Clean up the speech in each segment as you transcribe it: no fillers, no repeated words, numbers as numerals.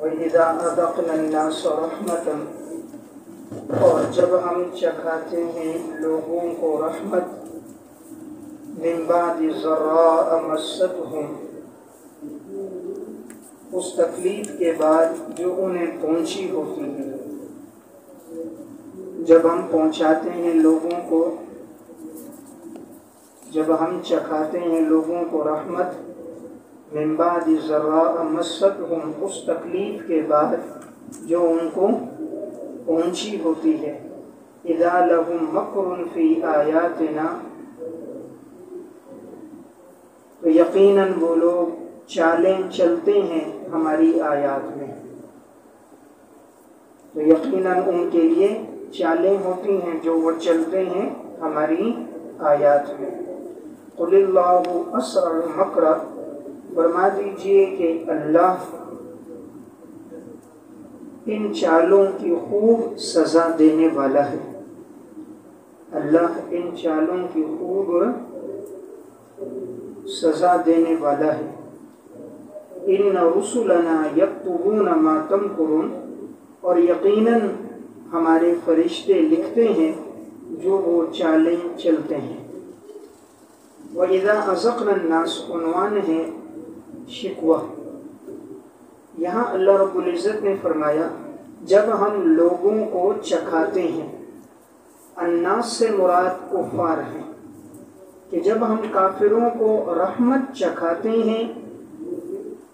وَإِذَا أَذَقْنَا النَّاسَ رَحْمَةً، اور جب ہم چکھاتے ہیں لوگوں کو رحمت، مِن بَعْدِ ضَرَّاءَ مَسَّتْهُمْ، اس تکلیف کے بعد جو انہیں پہنچی ہوتی ہے. جب ہم پہنچاتے ہیں لوگوں کو، جب ہم چکھاتے ہیں لوگوں کو رحمت، من بعد ضراء مستهم، اس تکلیف کے بعد جو ان کو پہنچی ہوتی ہے. اذا لهم مکر فی آیاتنا، تو یقیناً وہ لوگ چالیں چلتے ہیں ہماری آیات میں. تو یقیناً ان کے لیے چالیں ہوتی ہیں جو وہ چلتے ہیں ہماری آیات میں. قل اللہ اسرع مکرا، فرما دیجئے کہ اللہ ان چالوں کی خوب سزا دینے والا ہے. اللہ ان چالوں کی خوب سزا دینے والا ہے. ان رسلنا یکتبون ما تمکرون، اور یقیناً ہمارے فرشتے لکھتے ہیں جو وہ چالیں چلتے ہیں. وَإِذَا أَذَقْنَا النَّاسَ، عنوان ہے شکوہ. یہاں اللہ رب العزت نے فرمایا جب ہم لوگوں کو چکھاتے ہیں. الناس سے مراد کفار ہیں، کہ جب ہم کافروں کو رحمت چکھاتے ہیں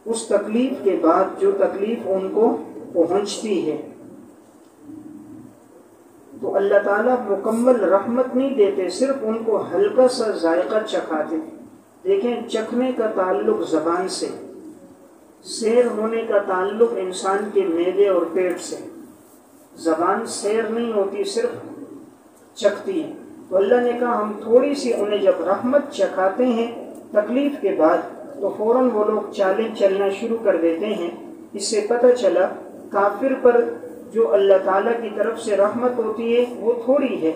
اس تکلیف کے بعد جو تکلیف ان کو پہنچتی ہے، تو اللہ تعالیٰ مکمل رحمت نہیں دیتے، صرف ان کو ہلکا سا ذائقہ چکھاتے. دیکھیں، چکھنے کا تعلق زبان سے، سیر ہونے کا تعلق انسان کے معدے اور پیٹ سے. زبان سیر نہیں ہوتی، صرف چکھتی ہے. تو اللہ نے کہا ہم تھوڑی سی انہیں جب رحمت چکھاتے ہیں تکلیف کے بعد، تو فوراً وہ لوگ چالیں چلنا شروع کر دیتے ہیں. اس سے پتہ چلا کافر پر جو اللہ تعالیٰ کی طرف سے رحمت ہوتی ہے وہ تھوڑی ہے،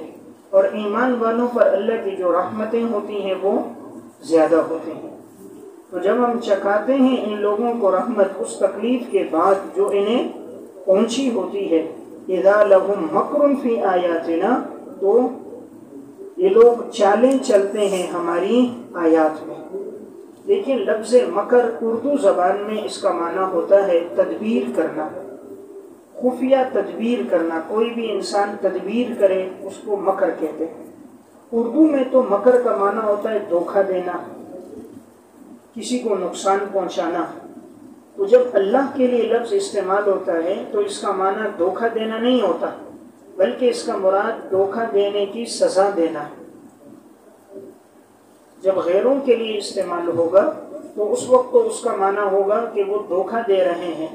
اور ایمان والوں پر اللہ کی جو رحمتیں ہوتی ہیں وہ زیادہ ہوتی ہیں. تو جب ہم چکھاتے ہیں ان لوگوں کو رحمت اس تکلیف کے بعد جو انہیں پہنچی ہوتی ہے، اذا لهم مکر فی آیاتنا، تو یہ لوگ چالیں چلتے ہیں ہماری آیات میں. دیکھیں، لفظ مکر اردو زبان میں اس کا معنی ہوتا ہے تدبیر کرنا، خفیہ تدبیر کرنا. کوئی بھی انسان تدبیر کرے اس کو مکر کہتے ہیں. اردو میں تو مکر کا معنی ہوتا ہے دھوکہ دینا، کسی کو نقصان پہنچانا. تو جب اللہ کے لیے لفظ استعمال ہوتا ہے تو اس کا معنی دھوکہ دینا نہیں ہوتا، بلکہ اس کا مراد دھوکہ دینے کی سزا دینا. جب غیروں کے لیے استعمال ہوگا تو اس وقت تو اس کا معنی ہوگا کہ وہ دھوکہ دے رہے ہیں،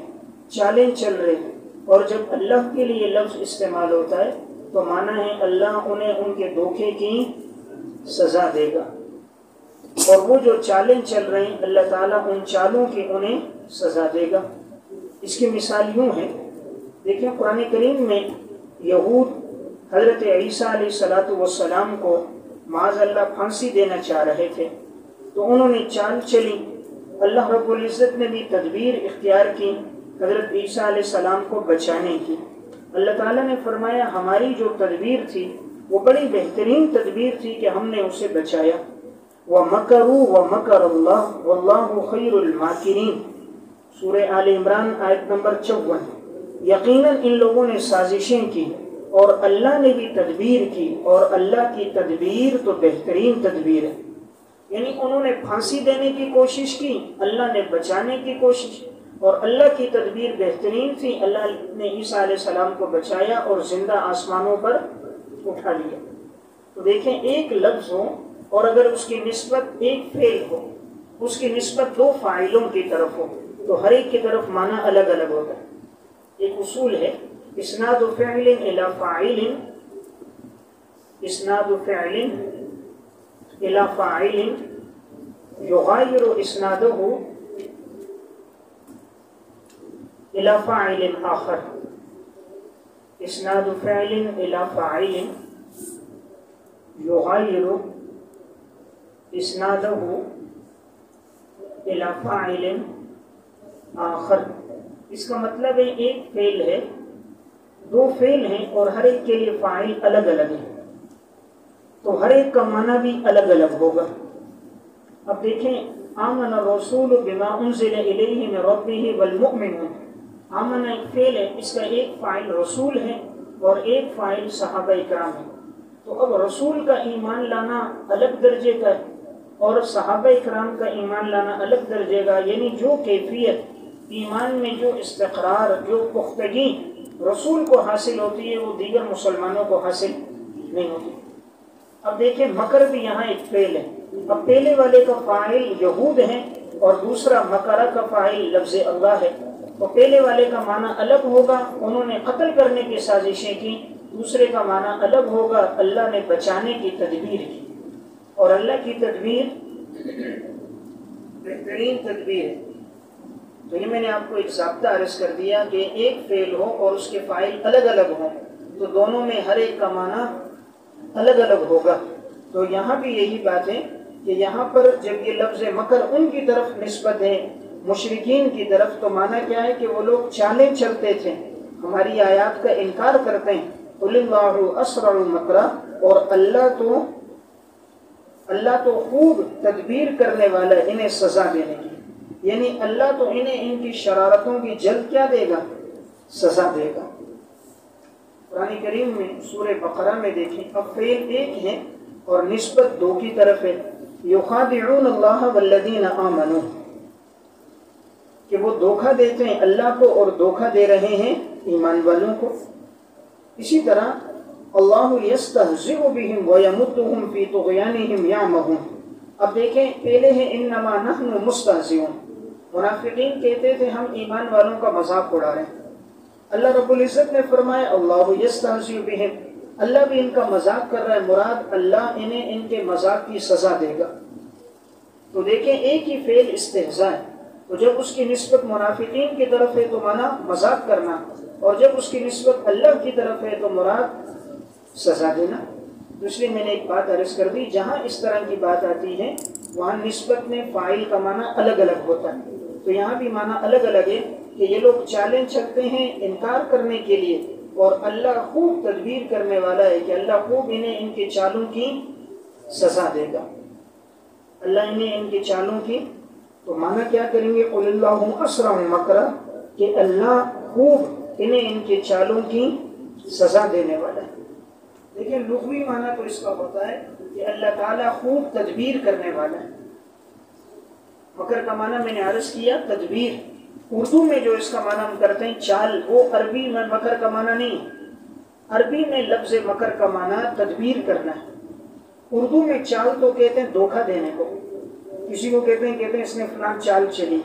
چالیں چل رہے ہیں. اور جب اللہ کے لیے لفظ استعمال ہوتا ہے تو معنی ہے اللہ انہیں ان کے دھوکے کی سزا دے گا. اور وہ جو چالیں چل رہے ہیں اللہ تعالیٰ ان چالوں کی انہیں سزا دے گا. اس کی مثال یوں ہے، دیکھیں قرآن کریم میں یہود حضرت عیسیٰ علیہ السلام کو معاذ اللہ پھانسی دینا چاہ رہے تھے، تو انہوں نے چال چلی. اللہ رب العزت نے بھی تدبیر اختیار کی حضرت عیسیٰ علیہ السلام کو بچانے کی. اللہ تعالیٰ نے فرمایا ہماری جو تدبیر تھی وہ بڑی بہترین تدبیر تھی کہ ہم نے اسے بچایا. وَمَكَرُوا وَمَكَرَ اللَّهُ وَاللَّهُ خَيْرُ الْمَاكِرِينَ، سورہ آل عمران آیت نمبر 54. یقیناً ان لوگوں نے سازشیں کی اور اللہ نے بھی تدبیر کی، اور اللہ کی تدبیر تو بہترین تدبیر ہے. یعنی انہوں نے پھانسی دینے کی کوشش کی، اللہ نے بچانے کی کوشش، اور اللہ کی تدبیر بہترین تھی. اللہ نے عیسیٰ علیہ السلام کو بچایا اور زندہ آسمانوں پر اٹھا لیا. تو دیکھیں، ایک لفظ ہو اور اگر اس کی نسبت ایک فعل ہو، اس کی نسبت دو فاعلوں کی طرف ہو، تو ہر ایک کی طرف معنی الگ الگ ہوتا ہے. ایک اصول ہے اسناد فعل الی فاعل، اسناد فعل الی فاعل یغیر اسنادہ الی فاعل آخر. اسناد فعل الی فاعل یغیر اسنادہ الی فاعل آخر. اس کا مطلب ہے ایک فعل ہے، دو فعل ہیں اور ہر ایک کے لیے فاعل الگ الگ ہے، تو ہر ایک کا معنی بھی الگ الگ ہوگا۔ اب دیکھیں، آمن الرسول بما انزل الیہ من ربہ والمؤمنون، آمن ایک فعل ہے، اس کا ایک فاعل رسول ہے اور ایک فاعل صحابہ کرام ہے۔ تو اب رسول کا ایمان لانا الگ درجے کا ہے اور صحابہ کرام کا ایمان لانا الگ درجے کا، یعنی جو کیفیت ایمان میں، جو استقرار، جو پختگی رسول کو حاصل ہوتی ہے وہ دیگر مسلمانوں کو حاصل نہیں ہوتی۔ اب دیکھیں، مکر بھی یہاں ایک فعل ہے۔ اب پہلے والے کا فاعل یہود ہے اور دوسرا مکرہ کا فاعل لفظ اللہ ہے، تو پہلے والے کا معنی الگ ہوگا، انہوں نے قتل کرنے کی سازشیں کی، دوسرے کا معنی الگ ہوگا، اللہ نے بچانے کی تدبیر کی، اور اللہ کی تدبیر بہترین تدبیر ہے۔ تو یہ میں نے آپ کو ایک ضابطہ عرض کر دیا کہ ایک فعل ہو اور اس کے فاعل الگ الگ ہوں تو دونوں میں ہر ایک کا معنی الگ الگ ہوگا۔ تو یہاں بھی یہی بات ہے کہ یہاں پر جب یہ لفظ مکر ان کی طرف نسبت ہے، مشرکین کی طرف، تو معنی کیا ہے کہ وہ لوگ چالیں چلتے تھے، ہماری آیات کا انکار کرتے ہیں۔ قل اللہ اسرع مکرا، اور اللہ تو خوب تدبیر کرنے والا ہے انہیں سزا دینے کی، یعنی اللہ تو انہیں ان کی شرارتوں کی جلد کیا دے گا؟ سزا دے گا۔ قرآن کریم میں سورہ بقرہ میں دیکھیں، اب فعل ایک ہے اور نسبت دو کی طرف ہے، یخادعون اللہ والذین آمنوا، کہ وہ دھوکہ دیتے ہیں اللہ کو اور دھوکہ دے رہے ہیں ایمان والوں کو۔ اسی طرح اللہ یستہزئ بہم ویمدہم فی طغیانہم یعمہون۔ اب دیکھیں، پہلے ہے انما نحن مستہزئون، منافقین کہتے تھے ہم ایمان والوں کا مذاق اڑا رہے ہیں، اللہ رب العزت نے فرمایا اللہ یستہزئ بہم، اللہ بھی ان کا مذاق کر رہا ہے، مراد اللہ انہیں ان کے مذاق کی سزا دے گا۔ تو دیکھیں، ایک ہی فعل استہزاء ہے، تو جب اس کی نسبت منافقین کی طرف ہے تو معنی مذاق کرنا، اور جب اس کی نسبت اللہ کی طرف ہے تو مراد سزا دینا۔ دوسری میں نے ایک بات عرض کر دی، جہاں اس طرح کی بات آتی ہے وہاں نسبت میں فاعل کا معنی الگ الگ ہوتا ہے، تو یہاں بھی معنی الگ الگ ہے کہ یہ لوگ چالیں چلتے ہیں انکار کرنے کے لیے، اور اللہ خوب تدبیر کرنے والا ہے کہ اللہ خوب انہیں ان کے چالوں کی سزا دے گا، اللہ انہیں ان کے چالوں کی۔ تو معنی کیا کریں گے؟ قل اللہ اسرع مکرا، کہ اللہ خوب انہیں ان کے چالوں کی سزا دینے والا ہے۔ لیکن لغوی معنی تو اس کا ہوتا ہے کہ اللہ تعالیٰ خوب تدبیر کرنے والا ہے۔ مکر کا معنی میں نے عرض کیا تدبیر، اردو میں جو اس کا معنی ہم کرتے ہیں چال، وہ عربی میں مکر کا معنی نہیں۔ عربی میں لفظ مکر کا معنی تدبیر کرنا ہے، اردو میں چال تو کہتے ہیں دھوکہ دینے کو، کسی کو کہتے ہیں اس نے فلان چال چلی،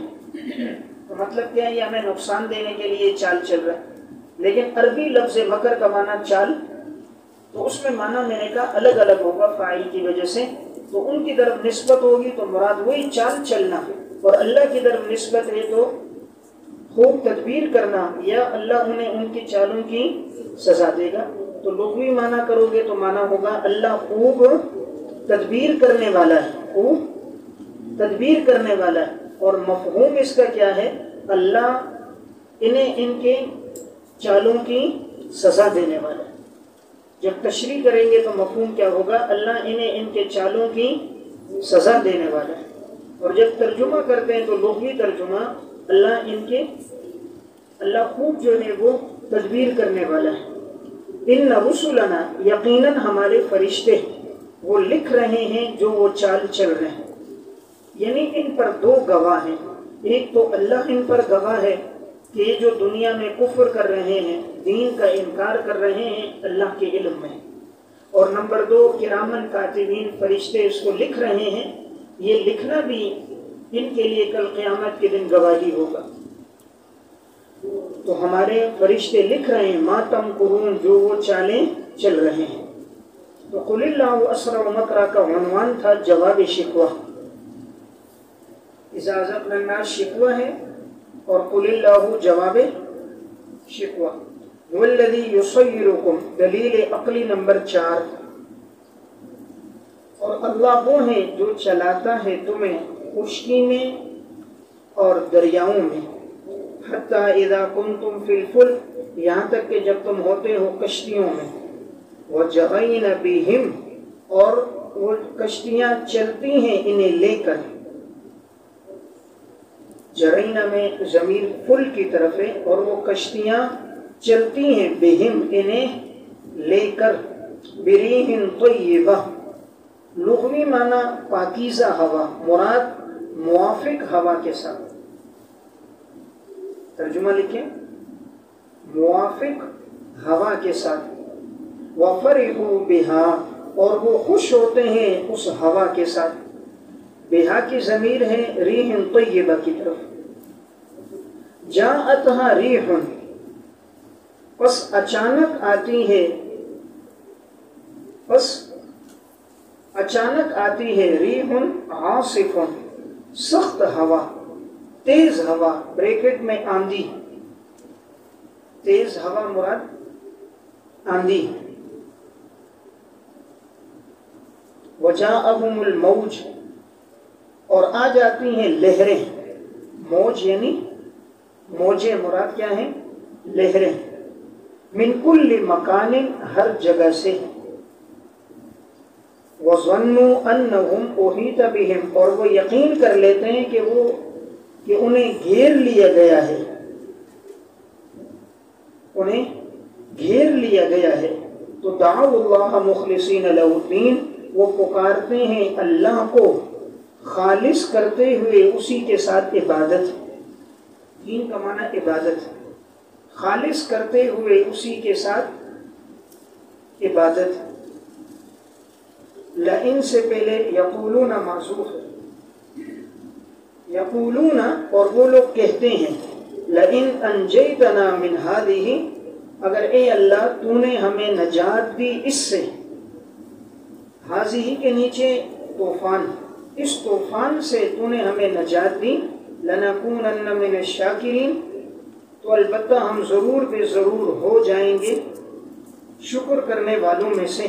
تو مطلب کیا ہے؟ یہ ہمیں نقصان دینے کے لیے چال چل رہا ہے۔ لیکن عربی لفظ مکر کا معنی چال، تو اس میں معنی میں نے کہا الگ الگ ہوگا فاعل کی وجہ سے، تو ان کی طرف نسبت ہوگی تو مراد وہی چال چلنا، اور اللہ کی طرف نسبت ہے تو خوب تدبیر کرنا، یا اللہ انہیں ان کی چالوں کی سزا دے گا۔ تو لغوی معنی کرو گے تو معنی ہوگا اللہ خوب تدبیر کرنے والا ہے، خوب تدبیر کرنے والا ہے، اور مفہوم اس کا کیا ہے؟ اللہ انہیں ان کے چالوں کی سزا دینے والا ہے۔ جب تشریح کریں گے تو مفہوم کیا ہوگا؟ اللہ انہیں ان کے چالوں کی سزا دینے والا ہے۔ اور جب ترجمہ کرتے ہیں تو لغوی ترجمہ اللہ خوب جو ہے وہ تدبیر کرنے والا ہے۔ ان رسلنا، یقیناً ہمارے فرشتے وہ لکھ رہے ہیں جو وہ چال چل رہے ہیں، یعنی ان پر دو گواہ ہیں، ایک تو اللہ ان پر گواہ ہے کہ یہ جو دنیا میں کفر کر رہے ہیں، دین کا انکار کر رہے ہیں، اللہ کے علم میں، اور نمبر دو کرامن کاتبین، فرشتے اس کو لکھ رہے ہیں، یہ لکھنا بھی ان کے لیے کل قیامت کے دن گواہی ہوگا۔ تو ہمارے فرشتے لکھ رہے ہیں ما تمکرون، جو وہ چالیں چل رہے ہیں۔ تو قل اللہ اسرع مکرا کا عنوان تھا جواب شکوہ، اذا ذقنا الناس شکوہ ہے، اور قل اللہ جواب شکوہ۔ والذی یصیرکم، دلیل عقلی نمبر 4، اور اللہ وہ ہے جو چلاتا ہے تمہیں خشکی میں اور دریاؤں میں، حتی اذا کنتم فی الفلک، یہاں تک کہ جب تم ہوتے ہو کشتیوں میں، وجرین بہم، اور وہ کشتیاں چلتی ہیں انہیں لے کر، جرینہ میں ضمیر فل کی طرف ہے، اور وہ کشتیاں چلتی ہیں بہم انہیں لے کر، بریح طیبہ، لغوی معنی پاکیزہ ہوا، مراد موافق ہوا کے ساتھ، ترجمہ لکھیں، موافق ہوا کے ساتھ، وفرحوا بہا، اور وہ خوش ہوتے ہیں اس ہوا کے ساتھ، بہا کی ضمیر ہے ریح طیبہ کی طرف، جاءتها ریح، پس اچانک آتی ہے، ریح عاصف، سخت ہوا، تیز ہوا، بریکٹ میں آندھی، تیز ہوا مراد آندھی، وجاءہم الموج، اور آ جاتی ہیں لہریں، موج یعنی موجیں مراد کیا ہیں؟ لہریں، من کل مکان، ہر جگہ سے، وَظَنُّوا أَنَّهُمْ أُحِيطَ بِهِمْ، اور وہ یقین کر لیتے ہیں کہ انہیں گھیر لیا گیا ہے، انہیں گھیر لیا گیا ہے، تو دعوا اللہ مخلصین لہ الدین، وہ پکارتے ہیں اللہ کو خالص کرتے ہوئے اسی کے ساتھ عبادت، دین کا معنی عبادت، خالص کرتے ہوئے اسی کے ساتھ عبادت، لئن سے پہلے یقولون معذوف ہے، یقولون، اور وہ لوگ کہتے ہیں، لئن انجیتنا من ہذہ، اگر اے اللہ تو نے ہمیں نجات دی اس سے، ہذہ کے نیچے طوفان، اس طوفان سے تو نے ہمیں نجات دی، لنکونن من الشاکرین، تو البتہ ہم ضرور بے ضرور ہو جائیں گے شکر کرنے والوں میں سے،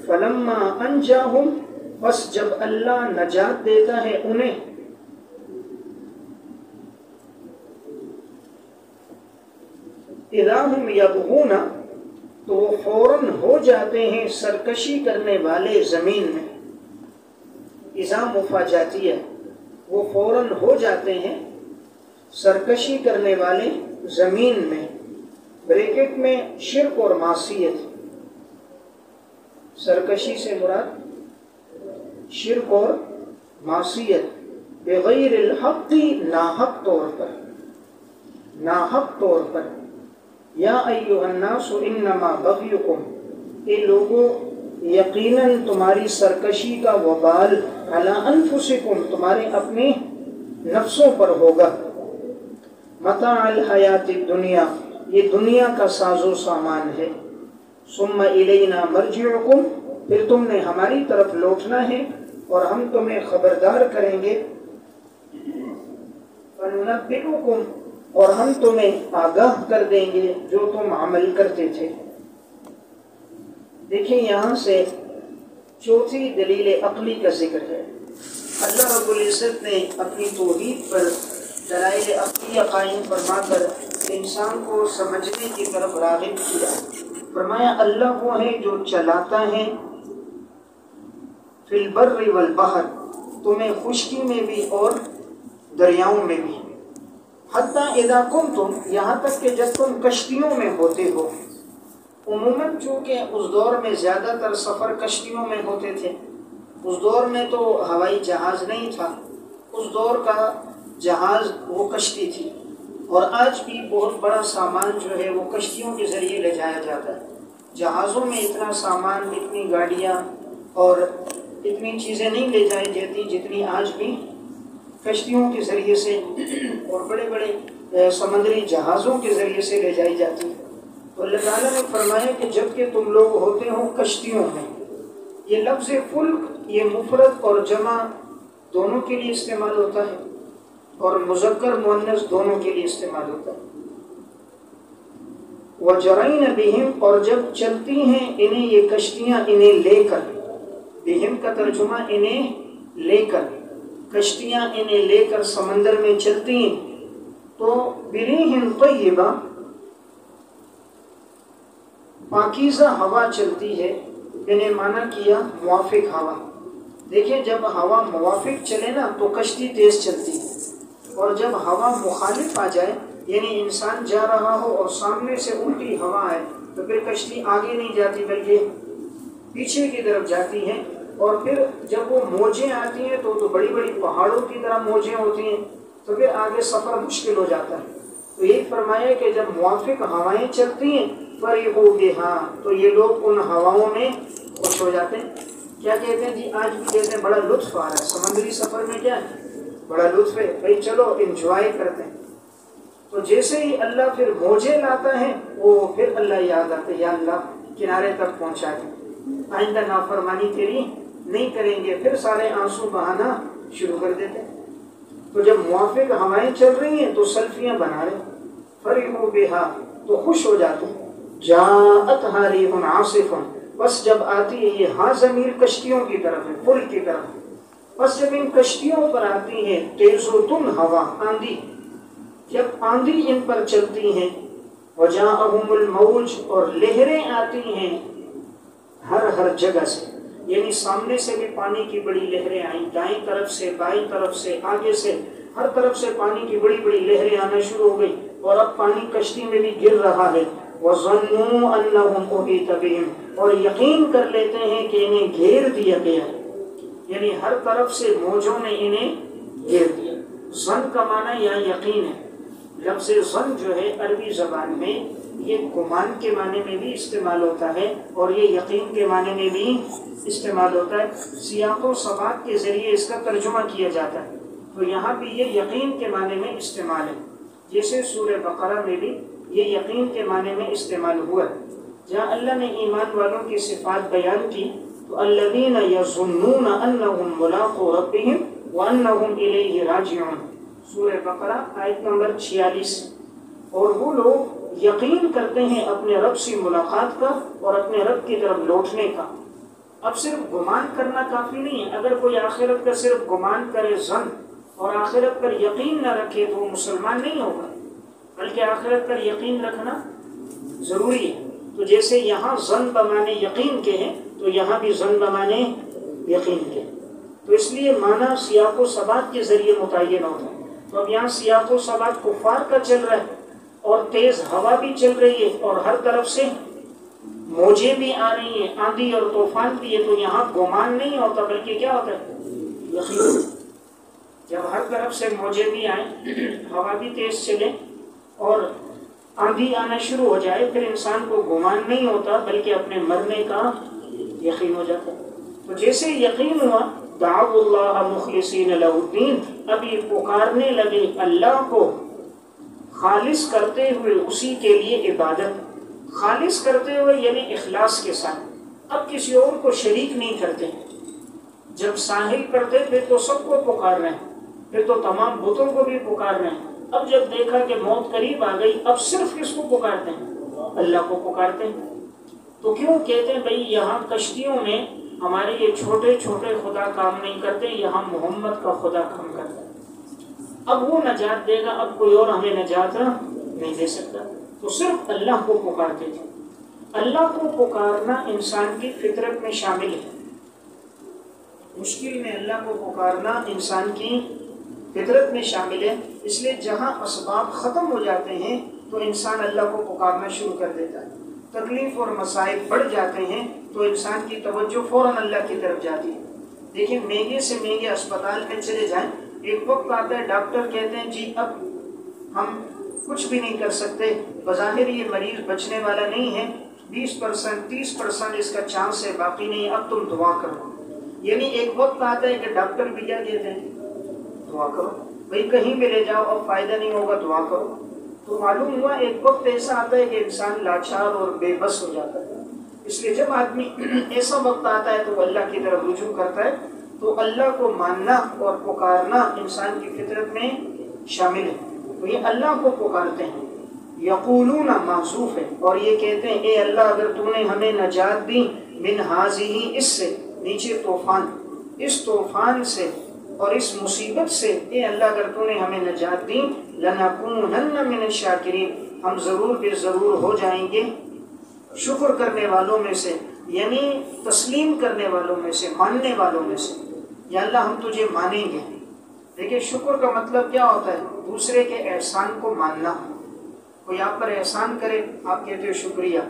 فلما انجاہم، بس جب اللہ نجات دیتا ہے انہیں، اذا ہم یبغون، تو وہ فوراً ہو جاتے ہیں سرکشی کرنے والے زمین میں، اذا مفاجاتیہ، وہ فوراً ہو جاتے ہیں سرکشی کرنے والے زمین میں، بریکٹ میں شرک اور معصیت، سرکشی سے مراد شرک اور معصیت، بغیر الحق، ناحق طور پر، ناحق طور پر، یا ایھا الناس انما بغیکم، اے لوگوں یقیناً تمہاری سرکشی کا وبال، علی انفسکم، تمہارے اپنے نفسوں پر ہوگا، متاع الحیات الدنیا، یہ دنیا کا ساز و سامان ہے، ثم الینا مرجعکم، پھر تم نے ہماری طرف لوٹنا ہے اور ہم تمہیں خبردار کریں گے، فننبئکم، اور ہم تمہیں آگاہ کر دیں گے جو تم عمل کرتے تھے۔ دیکھیں یہاں سے چوتھی دلیل عقلی کا ذکر ہے، اللہ رب العزت نے اپنی توحید پر دلائل عقلیہ قائم فرما کر انسان کو سمجھنے کی طرف راغب کیا، فرمایا اللہ وہ ہے جو چلاتا ہے فی البر والبحر، تمہیں خشکی میں بھی اور دریاؤں میں بھی، حتیٰ اذا کنتم، یہاں تک کہ جب تم کشتیوں میں ہوتے ہو، عموماً چونکہ اس دور میں زیادہ تر سفر کشتیوں میں ہوتے تھے، اس دور میں تو ہوائی جہاز نہیں تھا، اس دور کا جہاز وہ کشتی تھی، اور آج بھی بہت بڑا سامان جو ہے وہ کشتیوں کے ذریعے لے جایا جاتا ہے، جہازوں میں اتنا سامان، اتنی گاڑیاں اور اتنی چیزیں نہیں لے جائی جاتی جتنی آج بھی کشتیوں کے ذریعے سے اور بڑے بڑے سمندری جہازوں کے ذریعے سے لے جائی جاتی ہے۔ تو اللہ تعالیٰ نے فرمایا کہ جب کہ تم لوگ ہوتے ہو کشتیوں میں، یہ لفظ فلک یہ مفرد اور جمع دونوں کے لیے استعمال ہوتا ہے، اور مذکر مؤنث دونوں کے لیے استعمال ہوتا ہے۔ وَجَرَيْنَ بِهِمْ، اور جب چلتی ہیں انہیں یہ کشتیاں، انہیں لے کر، بہم کا ترجمہ انہیں لے کر، کشتیاں انہیں لے کر سمندر میں چلتی ہیں، تو بریح طیبہ پاکیزہ ہوا چلتی ہے، میں نے معنی کیا موافق ہوا. دیکھیں جب ہوا موافق چلے نا تو کشتی تیز چلتی ہے، اور جب ہوا مخالف آ جائے یعنی انسان جا رہا ہو اور سامنے سے الٹی ہوا آئے تو پھر کشتی آگے نہیں جاتی بلکہ پیچھے کی طرف جاتی ہے. اور پھر جب وہ موجیں آتی ہیں تو بڑی بڑی پہاڑوں کی طرح موجیں ہوتی ہیں، تو پھر آگے سفر مشکل ہو جاتا ہے. تو یہی فرمایا کہ جب موافق ہوائیں چلتی ہیں فریحوا بہا، تو یہ لوگ ان ہواؤں میں خوش ہو جاتے ہیں. کیا کہتے ہیں جی؟ آج بھی کہتے ہیں بڑا لطف آ رہا ہے سمندری سفر میں. کیا ہے؟ بڑا لطف ہے بھائی، چلو انجوائے کرتے ہیں. تو جیسے ہی اللہ پھر موجیں لاتا ہے وہ پھر اللہ یاد آتے، یا اللہ کنارے تک پہنچا دے، آئندہ نافرمانی تیری نہیں کریں گے. پھر سارے آنسو بہانا شروع کر دیتے. تو جب موافق ہوائیں چل رہی ہیں تو سیلفیاں بنا رہے، فرحوا بہا، تو خوش ہو جاتے ہیں. جاءتھا ریح عاصف، بس جب آتی ہے یہ ہاں ضمیر کشتیوں کی طرف ہے، پل کی طرف. بس جب ان کشتیوں پر آتی ہے تیز و تن ہوا، آندھی، جب آندھی ان پر چلتی ہیں، وجاءہم الموج، اور لہریں آتی ہیں ہر جگہ سے، یعنی سامنے سے بھی پانی کی بڑی لہریں آئیں، دائیں طرف سے، بائیں طرف سے، آگے سے، ہر طرف سے پانی کی بڑی بڑی لہریں آنا شروع ہو گئی، اور اب پانی کشتی میں بھی گر رہا ہے. وَظَنُّوا أَنَّهُمْ أُحِيطَ بِهِمْ، اور یقین کر لیتے ہیں کہ انہیں گھیر دیا گیا ہے، یعنی ہر طرف سے موجوں نے انہیں گھیر دیا. ظن کا معنی یہاں یقین ہے. لفظ ظن جو ہے عربی زبان میں یہ گمان کے معنی میں بھی استعمال ہوتا ہے اور یہ یقین کے معنی میں بھی استعمال ہوتا ہے. سیاق و سباق کے ذریعے اس کا ترجمہ کیا جاتا ہے، تو یہاں بھی یہ یقین کے معنی میں استعمال ہے. جیسے سورہ بقرہ میں بھی یہ یقین کے معنی میں استعمال ہوا ہے. جہاں اللہ نے ایمان والوں کی صفات بیان کی تو الذین یظنون انہم ملاقو ربہم وانہم الیہ راجعون، سورہ بقرہ آیت نمبر 46. اور وہ لوگ یقین کرتے ہیں اپنے رب سے ملاقات کا اور اپنے رب کی طرف لوٹنے کا. اب صرف گمان کرنا کافی نہیں ہے. اگر کوئی آخرت کا صرف گمان کرے ظن اور آخرت پر یقین نہ رکھے تو وہ مسلمان نہیں ہوگا، بلکہ آخرت پر یقین رکھنا ضروری ہے. تو جیسے یہاں ظن بمانے یقین کے ہیں تو یہاں بھی ظن بمانے یقین کے. تو اس لیے معنی سیاق و سباق کے ذریعے متعین ہوتا ہے. تو اب یہاں سیاق و سباق کفار کا چل رہا ہے اور تیز ہوا بھی چل رہی ہے اور ہر طرف سے موجیں بھی آ رہی ہیں، آندھی اور طوفان بھی ہے. تو یہاں گمان نہیں ہوتا بلکہ کیا ہوتا ہے؟ یقین. جب ہر طرف سے موجیں بھی آئیں، ہوا بھی تیز چلے اور آندھی آنا شروع ہو جائے، پھر انسان کو گمان نہیں ہوتا بلکہ اپنے مرنے کا یقین ہو جاتا ہے. تو جیسے یقین ہوا دعوا اللہ مخلصین لہ الدین، اب یہ پکارنے لگے اللہ کو خالص کرتے ہوئے اسی کے لیے عبادت. خالص کرتے ہوئے یعنی اخلاص کے ساتھ، اب کسی اور کو شریک نہیں کرتے. جب ساحل کرتے پھر تو سب کو پکار رہے ہیں، پھر تو تمام بتوں کو بھی پکار رہے ہیں. اب جب دیکھا کہ موت قریب آ گئی، اب صرف کس کو پکارتے ہیں؟ اللہ کو پکارتے ہیں. تو کیوں کہتے ہیں بھائی یہاں کشتیوں میں ہمارے یہ چھوٹے چھوٹے خدا کام نہیں کرتے، یہاں محمد کا خدا کام کرتا ہے. اب وہ نجات دے گا، اب کوئی اور ہمیں نجات نہیں دے سکتا. تو صرف اللہ کو پکارتے تھے. اللہ کو پکارنا انسان کی فطرت میں شامل ہے. مشکل میں اللہ کو پکارنا انسان کی فطرت میں شامل ہے. اس لیے جہاں اسباب ختم ہو جاتے ہیں تو انسان اللہ کو پکارنا شروع کر دیتا ہے. تکلیف اور مسائل بڑھ جاتے ہیں تو انسان کی توجہ فوراً اللہ کی طرف جاتی ہے. دیکھیں مہنگے سے مہنگے اسپتال میں چلے جائیں، ایک وقت آتا ہے ڈاکٹر کہتے ہیں جی اب ہم کچھ بھی نہیں کر سکتے، بظاہر یہ مریض بچنے والا نہیں ہے، 20% 30% اس کا چانس ہے، باقی نہیں، اب تم دعا کرو. یعنی ایک وقت آتا ہے کہ ڈاکٹر بھی کیا کہتے ہیں؟ دعا کرو. بھائی کہیں بھی لے جاؤ اب فائدہ نہیں ہوگا، دعا کرو. تو معلوم ہوا ایک وقت ایسا آتا ہے کہ انسان لاچار اور بے بس ہو جاتا ہے. اس لیے جب آدمی ایسا وقت آتا ہے تو وہ اللہ کی طرف رجوع کرتا ہے. تو اللہ کو ماننا اور پکارنا انسان کی فطرت میں شامل ہے. تو یہ اللہ کو پکارتے ہیں. یقولون محذوف ہے، اور یہ کہتے ہیں اے اللہ اگر تو نے ہمیں نجات دی من ہذہ، اس سے نیچے طوفان، اس طوفان سے اور اس مصیبت سے اے اللہ اگر تو نے ہمیں نجات دی لنکونن من الشاکرین، ہم ضرور بے ضرور ہو جائیں گے شکر کرنے والوں میں سے، یعنی تسلیم کرنے والوں میں سے، ماننے والوں میں سے۔ یا اللہ ہم تجھے مانیں گے۔ دیکھیں شکر کا مطلب کیا ہوتا ہے؟ دوسرے کے احسان کو ماننا۔ کوئی آپ پر احسان کرے، آپ کہتے ہو شکریہ،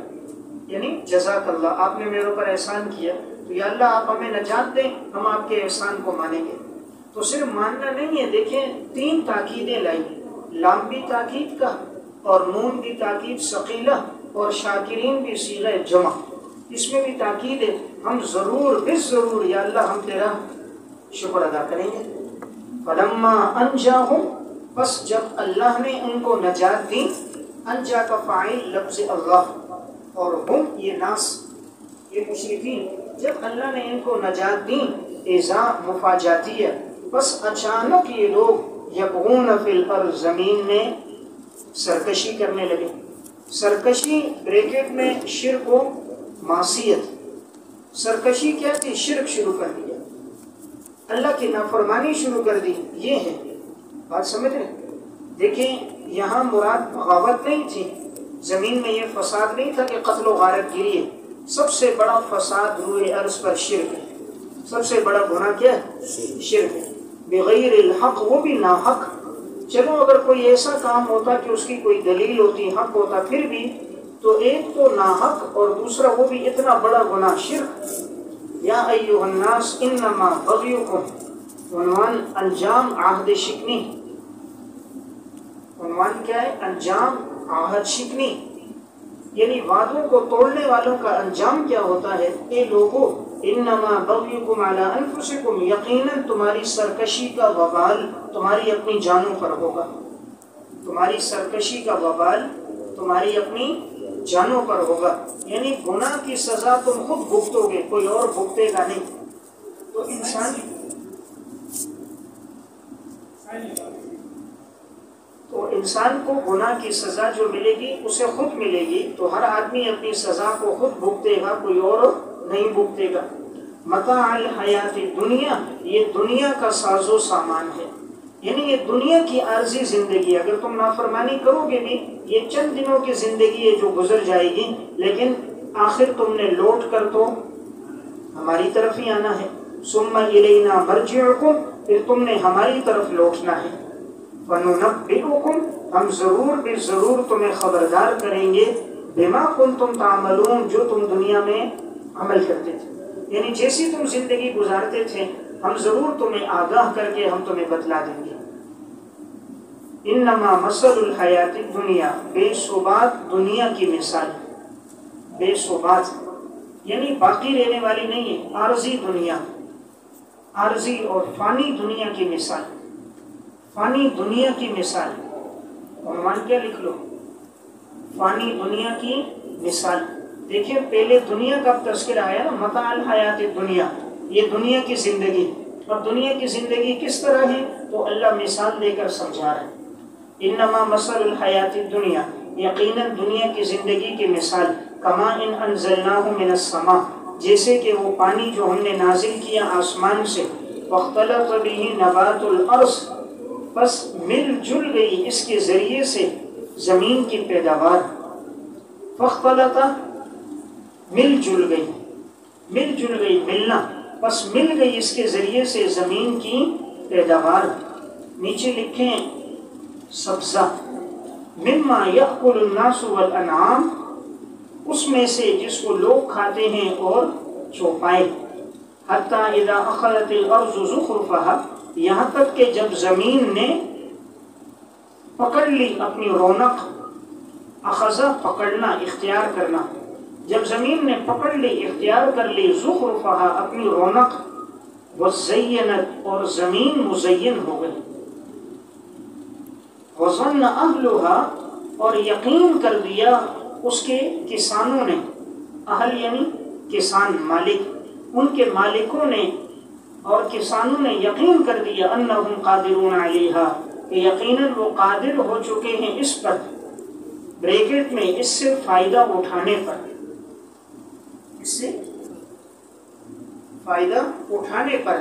یعنی جزاک اللہ، آپ نے میرے اوپر احسان کیا تو یا اللہ آپ ہمیں نجات دیں، ہم آپ کے احسان کو مانیں گے۔ تو صرف ماننا نہیں ہے، دیکھیں 3 تاکیدیں لائی، لام بھی تاکید کا اور نون بھی تاکید ثقیلہ اور شاکرین بھی صیغہ جمع، اس میں بھی تاکید ہے، ہم ضرور بالضرور یا اللہ ہم تیرا شکر ادا کریں گے۔ فلما انجاہم، بس جب اللہ نے ان کو نجات دی، انجا کا فاعل لفظ اللہ اور ہم یہ ناس، یہ مشرکین، جب اللہ نے ان کو نجات دی، اذا مفاجاتیہ، بس اچانک یہ لوگ یبغون فی الارض، زمین میں سرکشی کرنے لگے۔ سرکشی بریکٹ میں شرک و معصیت، سرکشی کیا تھی؟ شرک شروع کر دیا، اللہ کی نافرمانی شروع کر دی، یہ ہے بات، سمجھ رہے؟ دیکھیں یہاں مراد بغاوت نہیں تھی، زمین میں یہ فساد نہیں تھا کہ قتل و غارت گیری ہے، سب سے بڑا فساد روئے ارض پر شرک ہے، سب سے بڑا گناہ کیا ہے؟ شرک ہے، بغیر الحق، وہ بھی ناحق۔ چلو اگر کوئی ایسا کام ہوتا کہ اس کی کوئی دلیل ہوتی، حق ہوتا، پھر بھی تو ایک تو ناحق اور دوسرا وہ بھی اتنا بڑا گناہ شرک۔ یا ایھا الناس انما بغیکم، عنوان انجام عہد شکنی، عنوان کیا ہے؟ انجام عہد شکنی، یعنی وعدوں کو توڑنے والوں کا انجام کیا ہوتا ہے؟ اے لوگوں انما بغیکم علی انفسکم، یقیناً تمہاری سرکشی کا وبال تمہاری اپنی جانوں پر ہوگا، تمہاری سرکشی کا وبال تمہاری اپنی جانوں پر ہوگا، یعنی گناہ کی سزا تم خود بھگتو گے، کوئی اور بھگتے گا نہیں۔ تو انسان کو گناہ کی سزا جو ملے گی اسے خود ملے گی، تو ہر آدمی اپنی سزا کو خود بھگتے گا، کوئی اور نہیں بھگتے گا۔ متاع الحیات دنیا، یہ دنیا کا ساز و سامان ہے، یعنی یہ دنیا کی عارضی زندگی، اگر تم نافرمانی کرو گے بھی یہ چند دنوں کی زندگی ہے جو گزر جائے گی، لیکن آخر تم نے لوٹ کر تو ہماری طرف ہی آنا ہے۔ ثم الینا مرجعکم، پھر تم نے ہماری طرف لوٹنا ہے۔ وَنُنَبِّئُكُمْ، ہم ضرور بے ضرور تمہیں خبردار کریں گے، بما کنتم تعملون، جو تم دنیا میں عمل کرتے تھے، یعنی جیسی تم زندگی گزارتے تھے ہم ضرور تمہیں آگاہ کر کے ہم تمہیں بتلا دیں گے۔ انما مثل الحیات الدنیا، بے ثبات دنیا کی مثال، بے ثبات یعنی باقی رہنے والی نہیں ہے، عارضی دنیا، عارضی اور فانی دنیا کی مثال، فانی دنیا کی مثال، عنوان کیا لکھ لو؟ فانی دنیا کی مثال۔ دیکھیں پہلے دنیا کا تذکرہ آیا نا، متاع الحیات الدنیا، یہ دنیا کی زندگی، اور دنیا کی زندگی کس طرح ہے تو اللہ مثال دے کر سمجھا رہا ہے۔ انما مثل الحیات الدنیا، یقیناً دنیا کی زندگی کی مثال، کما ان انزلناہ من السماء، جیسے کہ وہ پانی جو ہم نے نازل کیا آسمان سے، واختلط بہ نبات الارض، بس مل جل گئی اس کے ذریعے سے زمین کی پیداوار، فاختلط مل جل گئی، مل جل گئی ملنا، بس مل گئی اس کے ذریعے سے زمین کی پیداوار۔ نیچے لکھیں سبزہ، مما یأکل الناس والانعام، اس میں سے جس کو لوگ کھاتے ہیں اور چوپائے، حتی اذا اخذت الارض زخرفہا، یہاں تک کہ جب زمین نے پکڑ لی اپنی رونق، اخذہ پکڑنا، اختیار کرنا، جب زمین نے پکڑ لی، اختیار کر لی، زخرفہا اپنی رونق، وزینت اور زمین مزین ہو گئی، وظن اہلہا اور یقین کر دیا اس کے کسانوں نے، اہل یعنی کسان، مالک، ان کے مالکوں نے اور کسانوں نے یقین کر دیا، انہم قادرون علیہا، کہ یقیناً وہ قادر ہو چکے ہیں اس پر، بریکٹ میں اس سے فائدہ اٹھانے پر، اس سے فائدہ اٹھانے پر،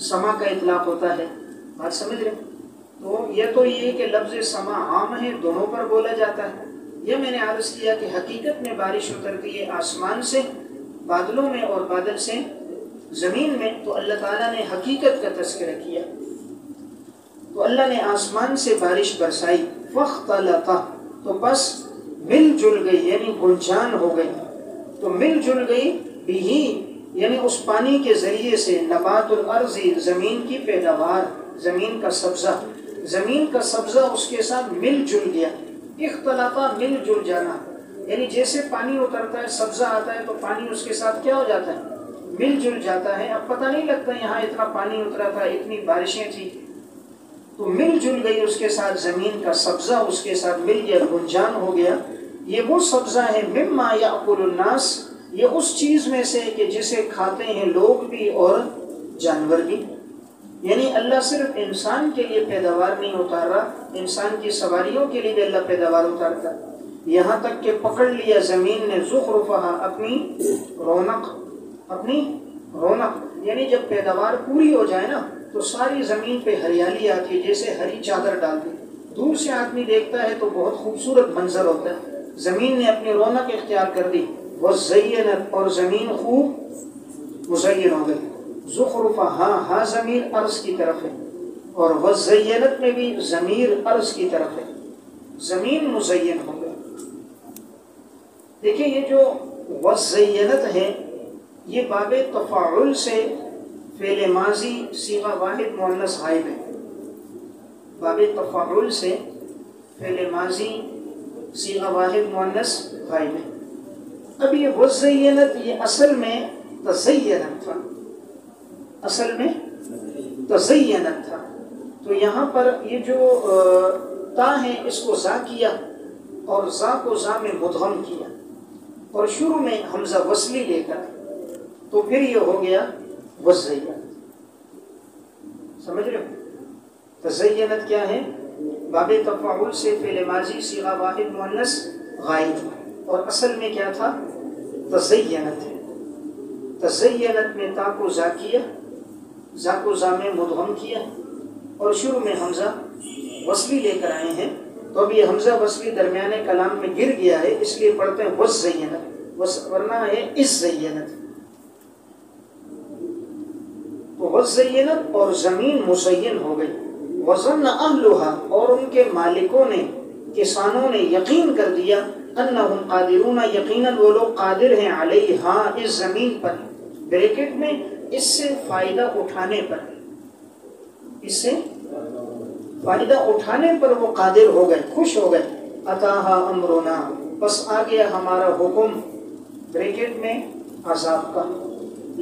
سما کا اطلاق ہوتا ہے. بات سمجھ رہے؟ تو یہ کہ لفظ سما عام ہے، دونوں پر بولا جاتا ہے. یہ میں نے عرض کیا کہ حقیقت میں بارش اترتی ہے آسمان سے، بادلوں میں، اور بادل سے زمین میں. تو اللہ تعالیٰ نے حقیقت کا تذکرہ کیا. تو اللہ نے آسمان سے بارش برسائی، فاختلط، تو بس مل جل گئی، یعنی گنجان ہو گئی. تو مل جل گئی بھی، یعنی اس پانی کے ذریعے سے، نبات الارض، زمین کی پیداوار، زمین کا سبزہ، زمین کا سبزہ اس کے ساتھ مل جل گیا. اختلاطہ مل جل جانا، یعنی جیسے پانی اترتا ہے، سبزہ آتا ہے تو پانی اس کے ساتھ کیا ہو جاتا ہے؟ مل جل جاتا ہے. اب پتہ نہیں لگتا یہاں اتنا پانی اترا تھا، اتنی بارشیں تھی. تو مل جل گئی اس کے ساتھ زمین کا سبزہ، اس کے ساتھ مل گیا، گنجان ہو گیا. یہ وہ سبزہ ہے مما یأکل الناس، یہ اس چیز میں سے کہ جسے کھاتے ہیں لوگ بھی اور جانور بھی. یعنی اللہ صرف انسان کے لیے پیداوار نہیں اتار رہا، انسان کی سواریوں کے لیے بھی اللہ پیداوار اتارتا. یہاں تک کہ پکڑ لیا زمین نے زخرفہا، اپنی رونق، یعنی جب پیداوار پوری ہو جائے نا تو ساری زمین پہ ہریالی آتی ہے، جیسے ہری چادر ڈال دی. دور سے آدمی دیکھتا ہے تو بہت خوبصورت منظر ہوتا ہے. زمین نے اپنی رونق اختیار کر دی. وزینت، اور زمین خوب مزین ہو گئی. زخرفہا، ہاں ضمیر عرض کی طرف ہے، اور وزینت میں بھی ضمیر عرض کی طرف ہے. زمین مزین ہو گئی. دیکھیں یہ جو وزینت ہے، یہ باب تفاعل سے فعل ماضی صیغہ واحد مؤنث غائب ہے. باب تفاعل سے فعل ماضی صیغہ واحد مؤنث غائب ہے. اب یہ وزینت، یہ اصل میں تزینت تھا، اصل میں تزینت تھا. تو یہاں پر یہ جو تا ہے اس کو زا کیا، اور زا کو زا میں مدغم کیا، اور شروع میں حمزہ وصلی لے کر، تو پھر یہ ہو گیا وزینت. سمجھ رہے ہو؟ تزینت کیا ہے؟ باب تفاعل سے فعل ماضی صیغہ واحد مؤنث غائب، اور اصل میں کیا تھا؟ تزینت ہے. تزینت میں تا کو زا کیا، زا کو زا میں مدغم کیا، اور شروع میں حمزہ وصلی لے کر آئے ہیں. تو اب یہ حمزہ وصلی درمیان کلام میں گر گیا ہے، اس لیے پڑھتے ہیں وزینت، ورنہ ہے اس زینت. تو وزینت، اور زمین مزین ہو گئی. وظن اہلھا، اور ان کے مالکوں نے، کسانوں نے یقین کر دیا، انہم قادرون، یقیناً وہ لوگ قادر ہیں، علیہا، اس زمین پر، بریکٹ میں اس سے فائدہ اٹھانے پر، اس سے فائدہ اٹھانے پر وہ قادر ہو گئے، خوش ہو گئے. اتاہا امرنا، بس آ گیا ہمارا حکم، بریکٹ میں عذاب کا.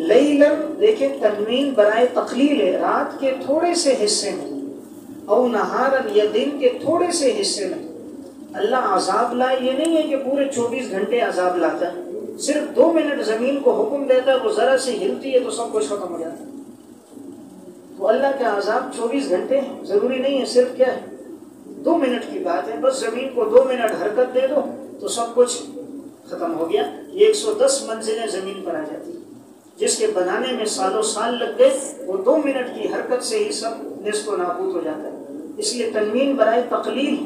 لیلن، دیکھیں تنوین برائے تقلیل ہے، رات کے تھوڑے سے حصے میں، او نہارن، یا دن کے تھوڑے سے حصے میں اللہ عذاب لائے. یہ نہیں ہے کہ پورے 24 گھنٹے عذاب لاتا ہے. صرف 2 منٹ زمین کو حکم دیتا ہے، وہ ذرا سی ہلتی ہے تو سب کچھ ختم ہو جاتا ہے. تو اللہ کا عذاب 24 گھنٹے ہیں، ضروری نہیں ہے. صرف کیا ہے؟ 2 منٹ کی بات ہے. بس زمین کو 2 منٹ حرکت دے دو تو سب کچھ ختم ہو گیا. یہ 110 منزلیں زمین پر آ جاتی ہیں. جس کے بنانے میں سالوں سال لگ گئے، وہ 2 منٹ کی حرکت سے ہی سب نصف و نابود ہو جاتا ہے. اس لیے تنوین برائے تقلیل،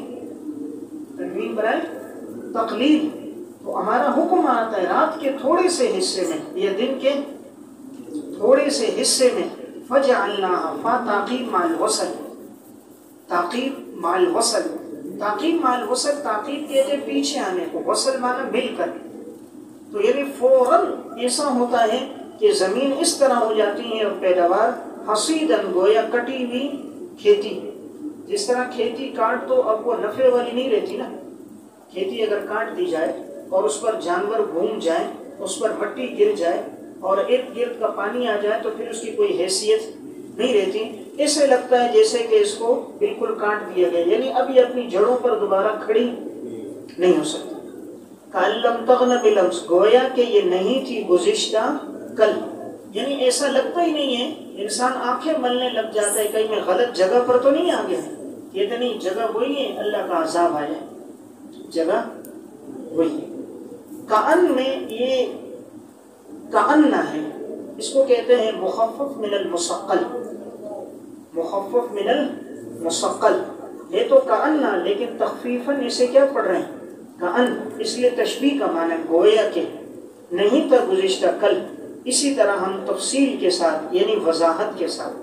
تنوین برائے تقلیل. تو ہمارا حکم آتا ہے رات کے تھوڑے سے حصے میں یا دن کے تھوڑے سے حصے میں، فجعلناها، فا تعقیب مع الوصل، تعقیب مع الوصل. تعقیب مع الوصل، تعقیب کہتے ہیں پیچھے آنے کو، وصل معنی مل کر. تو یعنی فوراً ایسا ہوتا ہے کہ زمین اس طرح ہو جاتی ہے، اور پیداوار حصیدن، گویا کٹی ہوئی کھیتی. جس طرح کھیتی کاٹ تو اب وہ نفع والی نہیں رہتی نا. کھیتی اگر کاٹ دی جائے اور اس پر جانور گھوم جائیں، اس پر مٹی گر جائے اور ارد گرد کا پانی آ جائے تو پھر اس کی کوئی حیثیت نہیں رہتی. ایسے لگتا ہے جیسے کہ اس کو بالکل کاٹ دیا گیا، یعنی اب یہ اپنی جڑوں پر دوبارہ کھڑی نہیں ہو سکتی. کَأَلَّمْ تَغْنَ بِالْأَمْسِ، گویا کہ یہ نہیں تھی گزشتہ کل. یعنی ایسا لگتا ہی نہیں ہے. انسان آنکھیں ملنے لگ جاتا ہے کہیں میں غلط جگہ پر تو نہیں آ گیا. یہ تو نہیں، جگہ وہی ہے، اللہ کا عذاب آیا، جگہ وہی ہے. کأن میں یہ کأن ہے، اس کو کہتے ہیں مخفف من المثقل. مخفف من المثقل، یہ تو کأن لیکن تخفیفاً اسے کیا پڑھ رہے ہیں کأن، اس لیے تشبیہ کا معنی گویا کہ نہیں تھا گزشتہ کل. اسی طرح ہم تفصیل کے ساتھ یعنی وضاحت کے ساتھ،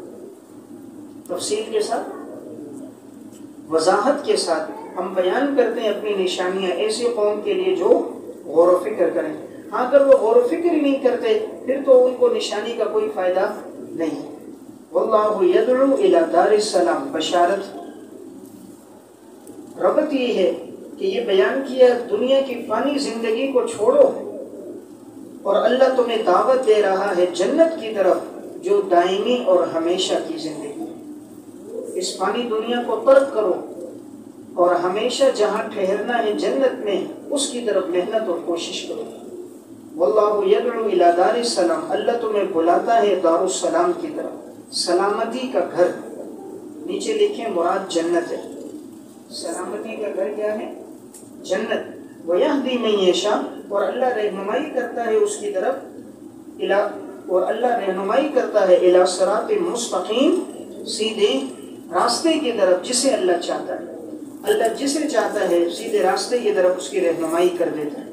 تفصیل کے ساتھ وضاحت کے ساتھ ہم بیان کرتے ہیں اپنی نشانیاں ایسی قوم کے لیے جو غور و فکر کریں. ہاں اگر وہ غور و فکر ہی نہیں کرتے پھر تو ان کو نشانی کا کوئی فائدہ نہیں. واللہ یدعو الی دار السلام، بشارت ربط یہ ہے کہ یہ بیان کیا دنیا کی فانی زندگی کو چھوڑو اور اللہ تمہیں دعوت دے رہا ہے جنت کی طرف جو دائمی اور ہمیشہ کی زندگی ہے. اس فانی دنیا کو ترک کرو اور ہمیشہ جہاں ٹھہرنا ہے جنت میں اس کی طرف محنت اور کوشش کرو. واللہ یدعو الی دار السلام، اللہ تمہیں بلاتا ہے دار السلام کی طرف، سلامتی کا گھر. نیچے لکھیں مراد جنت ہے، سلامتی کا گھر کیا ہے؟ جنت. وَيَهْدِي مَن يَشَاءُ، اور اللہ رہنمائی کرتا ہے اس کی طرف اور اللہ رہنمائی کرتا ہے الی صراط مستقیم، سیدھے راستے کی طرف جسے اللہ چاہتا ہے. اللہ جسے چاہتا ہے سیدھے راستے کی طرف اس کی رہنمائی کر دیتا ہے.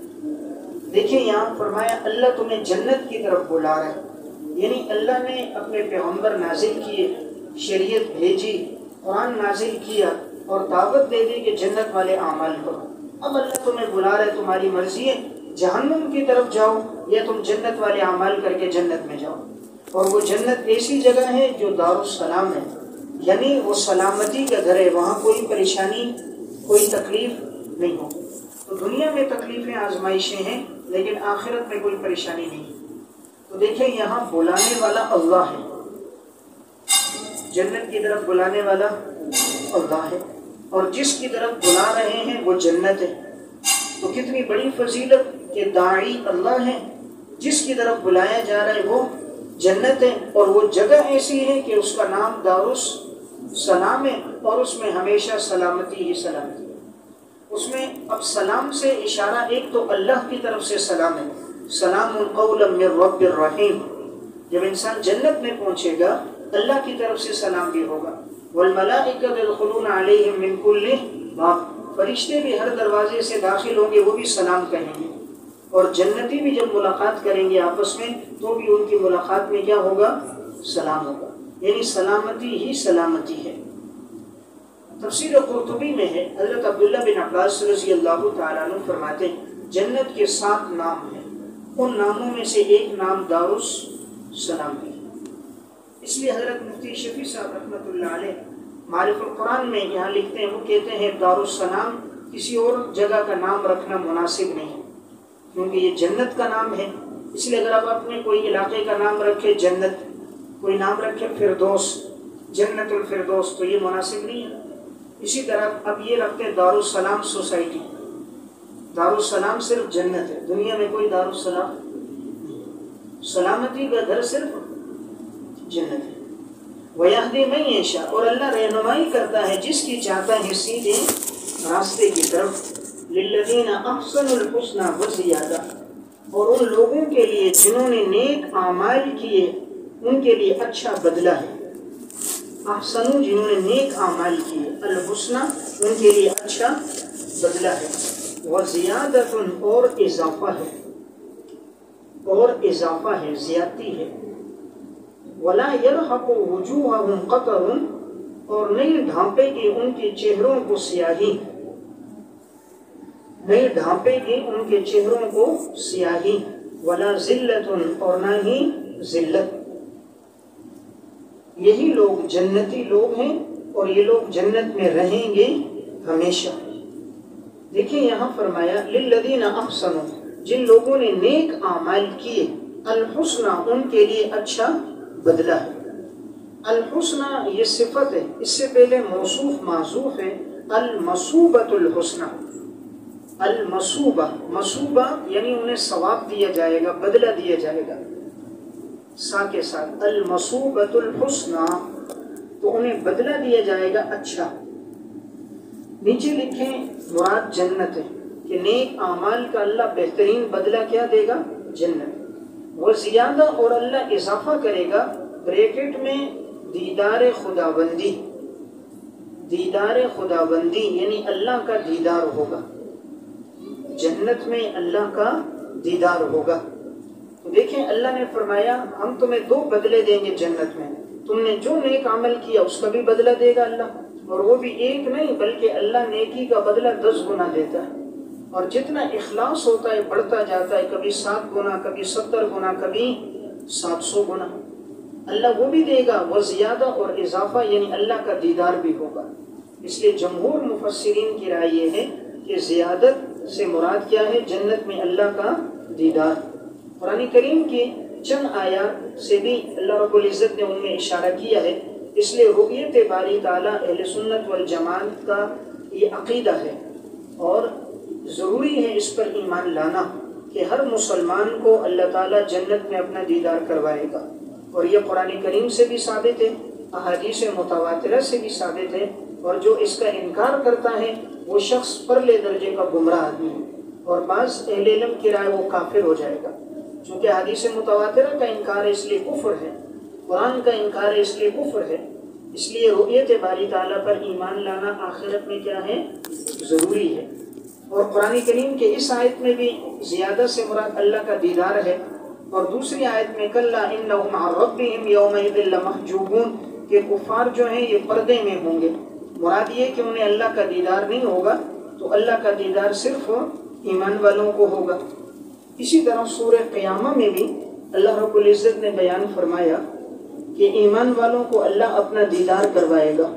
دیکھیں یہاں فرمایا اللہ تمہیں جنت کی طرف بلا رہا ہے، یعنی اللہ نے اپنے پیغمبر نازل کیے، شریعت بھیجی، قرآن نازل کیا اور دعوت دے دی کہ جنت والے اعمال کرو. اب اللہ تمہیں بلا رہا ہے، تمہاری مرضی ہے جہنم کی طرف جاؤ یا تم جنت والے اعمال کر کے جنت میں جاؤ. اور وہ جنت ایسی جگہ ہے جو دار السلام ہے، یعنی وہ سلامتی کا گھر ہے، وہاں کوئی پریشانی کوئی تکلیف نہیں ہو. تو دنیا میں تکلیفیں آزمائشیں ہیں لیکن آخرت میں کوئی پریشانی نہیں. تو دیکھیں یہاں بلانے والا اللہ ہے، جنت کی طرف بلانے والا اللہ ہے، اور جس کی طرف بلا رہے ہیں وہ جنت ہے. تو کتنی بڑی فضیلت کہ داعی اللہ ہے، جس کی طرف بلایا جا رہا ہے وہ جنت ہے، اور وہ جگہ ایسی ہے کہ اس کا نام دار السلام ہے اور اس میں ہمیشہ سلامتی ہی سلامتی ہے. اس میں اب سلام سے اشارہ ایک تو اللہ کی طرف سے سلام ہے، سلام قولا من رب الرحیم. جب انسان جنت میں پہنچے گا اللہ کی طرف سے سلام بھی ہوگا. والملائکۃ یدخلون علیہم من کل باب، فرشتے بھی ہر دروازے سے داخل ہوں گے، وہ بھی سلام کہیں گے. اور جنتی بھی جب ملاقات کریں گے آپس میں تو بھی ان کی ملاقات میں کیا ہوگا؟ سلام ہوگا. یعنی سلامتی ہی سلامتی ہے. تفسیر قرطبی میں ہے، حضرت عبداللہ بن عباس رضی اللہ تعالیٰ عنہ فرماتے ہیں جنت کے 7 نام ہیں، ان ناموں میں سے ایک نام دار السلام ہے. اس لیے حضرت مفتی شفیع صاحب رحمۃ اللہ علیہ معرف القرآن میں یہاں لکھتے ہیں، وہ کہتے ہیں دار السلام کسی اور جگہ کا نام رکھنا مناسب نہیں ہے کیونکہ یہ جنت کا نام ہے. اس لیے اگر آپ اپنے کوئی علاقے کا نام رکھے جنت، کوئی نام رکھے فردوس، جنت الفردوس، تو یہ مناسب نہیں ہے. اسی طرح اب یہ رکھتے ہیں دار السلام سوسائٹی، دار السلام صرف جنت ہے، دنیا میں کوئی دار السلام، سلامتی کا گھر صرف جنت ہے. وَيَهْدِي مَن يَشَاءُ، اور اللہ رہنمائی کرتا ہے جس کی چاہتا ہے سیدھے راستے کی طرف. لِلَّذِينَ أَحْسَنُوا الْحُسْنَى وَزِيَادَةٌ، اور ان لوگوں کے لیے جنہوں نے نیک اعمال کیے ان کے لیے اچھا بدلہ ہے. احسنوا جنہوں نے نیک اعمال کیے، الحسنہ ان کے لیے اچھا بدلہ ہے. وَزِيَادَةٌ اور اضافہ ہے، اور اضافہ ہے، زیادتی ہے. وَلَا يَرْحَقُ وُجُوهَهُمْ قَتَرٌ، اور نہیں ڈھانپے گی ان کے چہروں کو سیاہی، نہیں ڈھانپے گی ان کے چہروں کو سیاہی. وَلَا ذِلَّةٌ، اور نہ ہی ذلت. یہی لوگ جنتی لوگ ہیں اور یہ لوگ جنت میں رہیں گے ہمیشہ. دیکھیں یہاں فرمایا لِلَّذِينَ أَحْسَنُوا، جن لوگوں نے نیک اعمال کیے، الحسنہ ان کے لیے اچھا بدلہ ہے. الحسنہ یہ صفت ہے، اس سے پہلے موصوف معذوف ہے، المصوبۃ الحسنہ. المصوبہ، مصوبہ یعنی انہیں ثواب دیا جائے گا، بدلہ دیا جائے گا سا کے ساتھ. المصوبۃ الحسنہ، تو انہیں بدلہ دیا جائے گا اچھا. نیچے لکھیں مراد جنت ہے کہ نیک اعمال کا اللہ بہترین بدلہ کیا دے گا؟ جنت. وہ زیادہ، اور اللہ اضافہ کرے گا، بریکٹ میں دیدار خداوندی، دیدار خداوندی یعنی اللہ کا دیدار ہوگا، جنت میں اللہ کا دیدار ہوگا۔ تو دیکھیں اللہ نے فرمایا ہم تمہیں 2 بدلے دیں گے جنت میں، تم نے جو نیک عمل کیا اس کا بھی بدلہ دے گا اللہ، اور وہ بھی 1 نہیں بلکہ اللہ نیکی کا بدلہ 10 گنا دیتا ہے، اور جتنا اخلاص ہوتا ہے بڑھتا جاتا ہے، کبھی 7 گنا، کبھی 70 گنا، کبھی 700 گنا اللہ وہ بھی دے گا، وہ زیادہ اور اضافہ یعنی اللہ کا دیدار بھی ہوگا۔ اس لیے جمہور مفسرین کی رائے یہ ہے کہ زیادت سے مراد کیا ہے؟ جنت میں اللہ کا دیدار۔ قرآن کریم کی چند آیات سے بھی اللہ رب العزت نے ان میں اشارہ کیا ہے، اس لیے رؤیت باری تعالیٰ اہل سنت والجماعت کا یہ عقیدہ ہے، اور ضروری ہے اس پر ایمان لانا کہ ہر مسلمان کو اللہ تعالیٰ جنت میں اپنا دیدار کروائے گا، اور یہ قرآن کریم سے بھی ثابت ہے، احادیث متواترہ سے بھی ثابت ہے، اور جو اس کا انکار کرتا ہے وہ شخص پرلے درجے کا گمراہ آدمی ہے، اور بعض اہل علم کی رائے وہ کافر ہو جائے گا، چونکہ حدیث متواترہ کا انکار ہے اس لیے کفر ہے، قرآن کا انکار ہے اس لیے کفر ہے، اس لیے رؤیت باری تعالیٰ پر ایمان لانا آخرت میں کیا ہے؟ ضروری ہے۔ اور قرآن کریم کے اس آیت میں بھی زیادہ سے مراد اللہ کا دیدار ہے، اور دوسری آیت میں کلا انہم عن ربہم یومئذ لمحجوبون کہ کفار جو ہیں یہ پردے میں ہوں گے، مراد یہ کہ انہیں اللہ کا دیدار نہیں ہوگا، تو اللہ کا دیدار صرف ایمان والوں کو ہوگا۔ اسی طرح سورہ قیامہ میں بھی اللہ رب العزت نے بیان فرمایا کہ ایمان والوں کو اللہ اپنا دیدار کروائے گا۔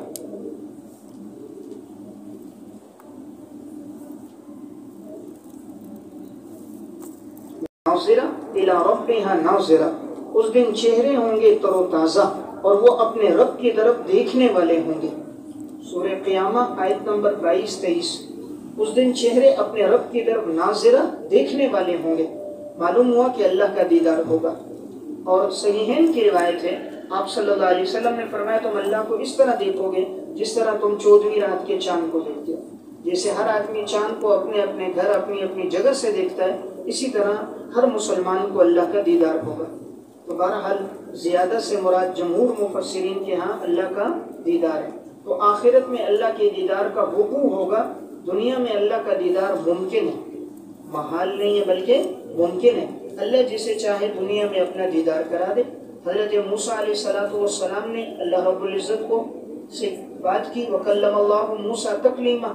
ناظرہ الی ربہا ناظرہ، اس دن چہرے ہوں گے تر و تازہ، اور وہ اپنے رب کی طرف دیکھنے والے ہوں گے۔ سورہ قیامہ آیت نمبر 22-23، اس دن چہرے اپنے رب کی طرف ناظرہ دیکھنے والے ہوں گے، معلوم ہوا کہ اللہ کا دیدار ہوگا۔ اور صحیحین کی روایت ہے آپ صلی اللہ علیہ وسلم نے فرمایا تم اللہ کو اس طرح دیکھو گے جس طرح تم 14ویں رات کے چاند کو دیکھتے ہو، جیسے ہر آدمی چاند کو اپنے اپنے گھر اپنی اپنی جگہ سے دیکھتا ہے، اسی طرح ہر مسلمان کو اللہ کا دیدار ہوگا۔ تو بہرحال زیادہ سے مراد جمہور مفسرین کے ہاں اللہ کا دیدار ہے، تو آخرت میں اللہ کے دیدار کا وقوع ہوگا۔ دنیا میں اللہ کا دیدار ممکن ہے، محال نہیں ہے بلکہ ممکن ہے، اللہ جسے چاہے دنیا میں اپنا دیدار کرا دے۔ حضرت موسیٰ علیہ السلام نے اللہ رب العزت کو سے بات کی، وَكَلَّمَ اللَّهُ مُوسَىٰ تَكْلِيمًا،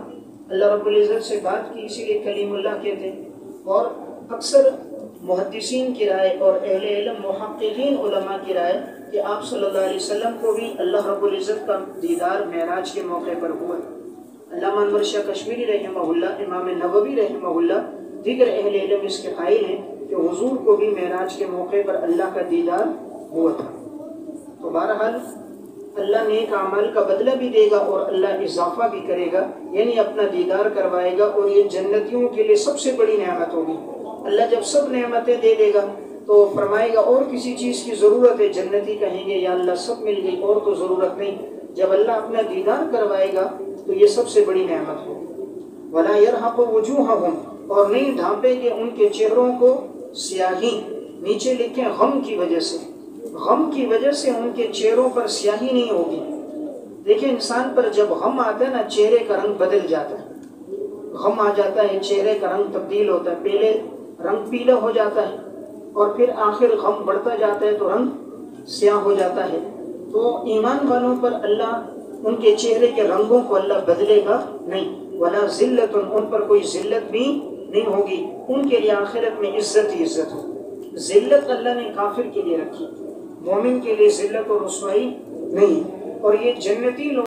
اللہ رب العزت سے بات کی، اسی لیے کلیم اللہ کہتے ہیں۔ اور اکثر محدثین کی رائے اور اہل علم محققین علماء کی رائے کہ آپ صلی اللہ علیہ وسلم کو بھی اللہ رب العزت کا دیدار معراج کے موقع پر ہوا۔ علامہ انور شاہ کشمیری رحمہ اللہ، امام نووی رحمہ اللہ، دیگر اہل علم اس کے قائل ہیں کہ حضور کو بھی معراج کے موقع پر اللہ کا دیدار ہوا تھا۔ تو بہرحال اللہ نیک اعمال کا بدلہ بھی دے گا اور اللہ اضافہ بھی کرے گا، یعنی اپنا دیدار کروائے گا، اور یہ جنتیوں کے لیے سب سے بڑی نعمت ہوگی۔ اللہ جب سب نعمتیں دے دے گا تو فرمائے گا اور کسی چیز کی ضرورت ہے، جنتی کہیں گے یا اللہ سب مل گئی اور تو ضرورت نہیں۔ جب اللہ اپنا دیدار کروائے گا تو یہ سب سے بڑی نعمت ہوگی۔ وَلَا يَرْحَقُ وُجُوهَهُمْ، اور نہیں ڈھانپے گے ان کے چہروں کو سیاہی، نیچے لکھیں غم کی وجہ سے، غم کی وجہ سے ان کے چہروں پر سیاہی نہیں ہوگی۔ دیکھیں انسان پر جب غم آتا ہے نا چہرے کا رنگ بدل جاتا ہے، غم آ جاتا ہے چہرے کا رنگ تبدیل ہوتا ہے، پہلے رنگ پیلا ہو جاتا ہے اور پھر آخر غم بڑھتا جاتا ہے تو رنگ سیاہ ہو جاتا ہے۔ تو ایمان والوں پر اللہ ان کے چہرے کے رنگوں کو اللہ بدلے گا نہیں، ولا ذلت، ان پر کوئی ذلت بھی نہیں ہوگی، ان کے لیے آخرت میں عزت ہی عزت ہو۔ ذلت اللہ نے کافر کے لیے رکھی، مومن کے لیے ذلت اور رسوائی نہیں، اور یہ جنتی لوگ